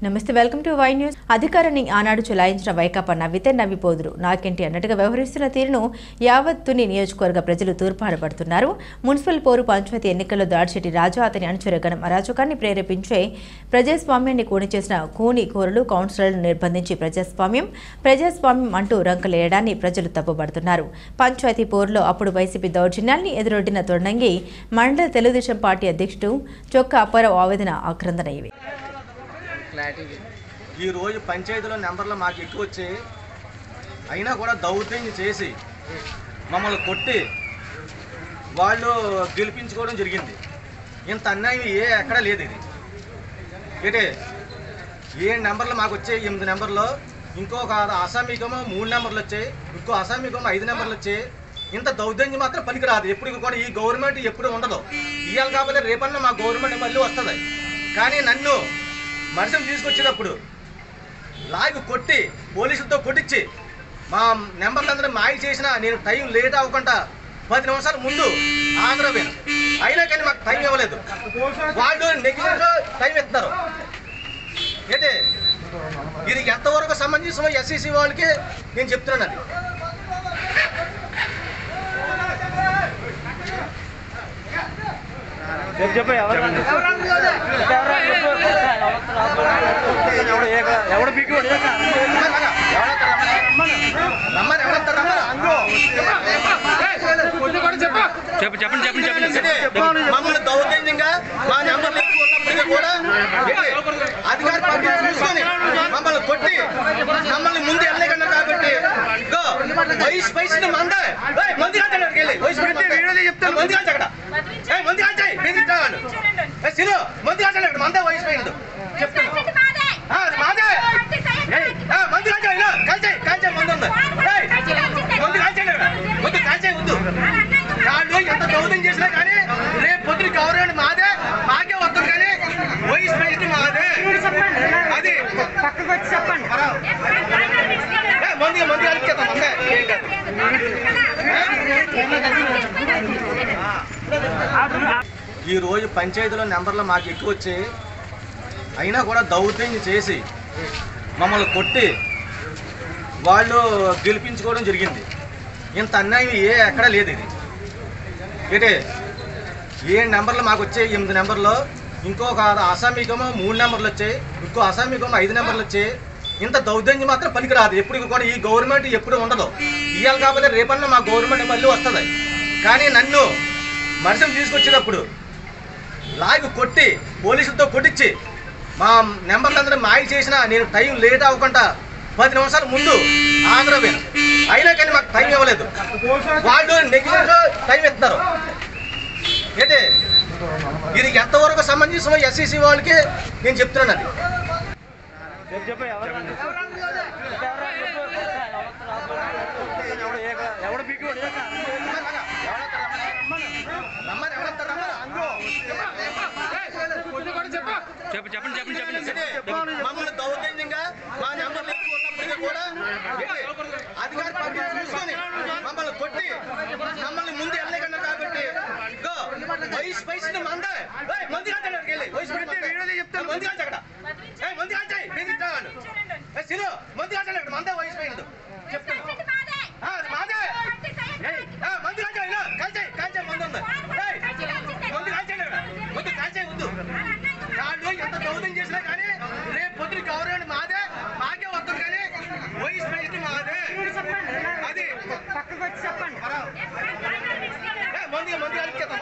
నమస్తే, welcome to Y news. అధికారాన్ని ఆనాడు చెలాయించిన వైకాపా నవ్వితే నవ్విపోదురు, నాకేంటి అన్నట్టుగా వ్యవహరిస్తున్న తీరును యావత్ తుని నియోజకవర్గ ప్రజలు తూర్పాడబడుతున్నారు. మున్సిపల్ పోరు పంచాయతీ ఎన్నికల్లో దాడిశెట్టి రాజు అతని అనుచరగణం అరాచకాన్ని ప్రేరేపించే ప్రజాస్వామ్యాన్ని కూని చేసిన కూని కోరలు కౌన్సిలర్లను నిర్బంధించి ప్రజాస్వామ్యం అంటూ రంకలేయడాన్ని ప్రజలు తప్పుపడుతున్నారు. పంచాయతీ పోరులో అప్పుడు వైసీపీ దౌర్జన్యాన్ని ఎదురొడ్డిన తొండంగి మండల తెలుగుదేశం పార్టీ అధ్యక్షుడు చొక్క అప్పారావు ఆవేదన ఆక్రందన ఇవి. ఈ రోజు పంచాయతీలో నెంబర్లు మాకు ఎక్కువ వచ్చి అయినా కూడా దౌర్జన్యం చేసి మమ్మల్ని కొట్టి వాళ్ళు గెలిపించుకోవడం జరిగింది. ఇంత అన్యాయం ఎక్కడా లేదు. ఇది ఏంటే 7 నెంబర్లు మాకు వచ్చాయి, 8 నెంబర్లు, ఇంకొక అసామీకేమో 3 నెంబర్లు వచ్చాయి, ఇంకో అసామీకేమో 5 నెంబర్లు వచ్చాయి. ఇంత దౌర్జన్యం మాత్రం పనికిరాదు. ఎప్పుడు కూడా ఈ గవర్నమెంట్ ఎప్పుడు ఉండదు. ఇవాళ కాకపోతే రేపన్నా మా గవర్నమెంట్ మళ్ళీ వస్తుంది. కానీ నన్ను మనిషిని తీసుకొచ్చేటప్పుడు లాగి కొట్టి పోలీసులతో కొట్టించి మా నెంబర్లందరూ మాయ చేసినా నేను టైం లేట్ అవ్వకుండా 10 నిమిషాల ముందు ఆంధ్రపోయాను. అయినా కానీ మాకు టైం ఇవ్వలేదు. వాళ్ళు నెగ్లెక్ట్గా టైం ఇస్తున్నారు. అయితే ఇది ఎంతవరకు సమంజసమో ఎస్సీసీ వాళ్ళకి నేను చెప్తున్నాను. అది మమ్మల్ని దౌర్జన్యంగా మా నెంబర్లు ఎక్కువ ఉన్నప్పటికీ కూడా అధికార పార్టీ చూసుకొని మమ్మల్ని కొట్టి మమ్మల్ని ముందు వెళ్ళగండి. కాబట్టి వయసు పైసిన మందే మంది కాల్చాలి, వయసు చెప్తాను మంది కాల్చి అక్కడ మంది కాల్చాయి సిను మంది కాల్చాలి అక్కడ మందే వయసు పోయినదు చెప్తాను మాదే మంది కాల్చాయి కాల్చాయి కాల్చాయి మంది ఉంది మంది కాల్చాడు అక్కడ ముందు కాల్చాయి వద్దు. వాళ్ళు ఎంత దౌర్జన్యం చేసినా కానీ రేపు పొద్దున గవర్నమెంట్ మాదే మాకే వద్దు. కానీ వయసు పైన మాదే అది చెప్పండి మంది మంది కలిపిస్తాం ఈ రోజు పంచాయతీలో నెంబర్లు మాకు ఎక్కువ వచ్చి అయినా కూడా దౌర్జన్యం చేసి మమ్మల్ని కొట్టి వాళ్ళు గెలిపించుకోవడం జరిగింది. ఇంత అన్యాయం ఎక్కడా లేదు. ఇది ఏంటే 7 నెంబర్లు మాకు వచ్చాయి, 8 నెంబర్లు, ఇంకొక అసామీకేమో 3 నెంబర్లు వచ్చాయి, ఇంకో అసామీకేమో 5 నెంబర్లు వచ్చాయి. ఇంత దౌర్జన్యం మాత్రం పనికిరాదు. ఎప్పుడు కూడా ఈ గవర్నమెంట్ ఎప్పుడు ఉండదు. ఇవాళ కాకపోతే రేపన్నా మా గవర్నమెంట్ మళ్ళీ వస్తుంది. కానీ నన్ను మనిషిని తీసుకొచ్చేటప్పుడు లాగి కొట్టి పోలీసులతో కొట్టించి మా నెంబర్లందరూ మాయ చేసినా నేను టైం లేట్ అవ్వకుండా 10 నిమిషాల ముందు ఆంధ్రపోయాను. అయినా కానీ మాకు టైం ఇవ్వలేదు. వాళ్ళు నెగ్లెక్ట్గా టైం ఇస్తున్నారు. అయితే ఇది ఎంతవరకు సమంజసమో ఎస్సీసీ వాళ్ళకి నేను చెప్తున్నాను. అది మమ్మల్ని దౌర్జన్యంగా మా నెంబర్లు ఎక్కువ ఉన్నప్పటికీ కూడా అధికార పార్టీ చూసుకొని మమ్మల్ని కొట్టి మమ్మల్ని ముందు వెళ్ళగండి. కాబట్టి వయసు పైసిన మందే మంది కాల్చాలి వయసు చెప్తాను మంది కాల్చి అక్కడ మంది కాల్చాయి సిను మంది కాల్చాలి అక్కడ మందే వయసు పోయినదు చెప్తాను మాదే మంది కాల్చాయి కాల్చాయి కాల్చాయి మంది ఉంది మంది కాల్చాడు అక్కడ ముందు కాల్చాయి వద్దు. వాళ్ళు ఎంత దౌర్జన్యం చేసినా కానీ రేపు పొద్దున గవర్నమెంట్ మాదే మాకే వద్దు. కానీ వయసు పైన మాదే అది చెప్పండి మంది మంది కలిపిస్తాం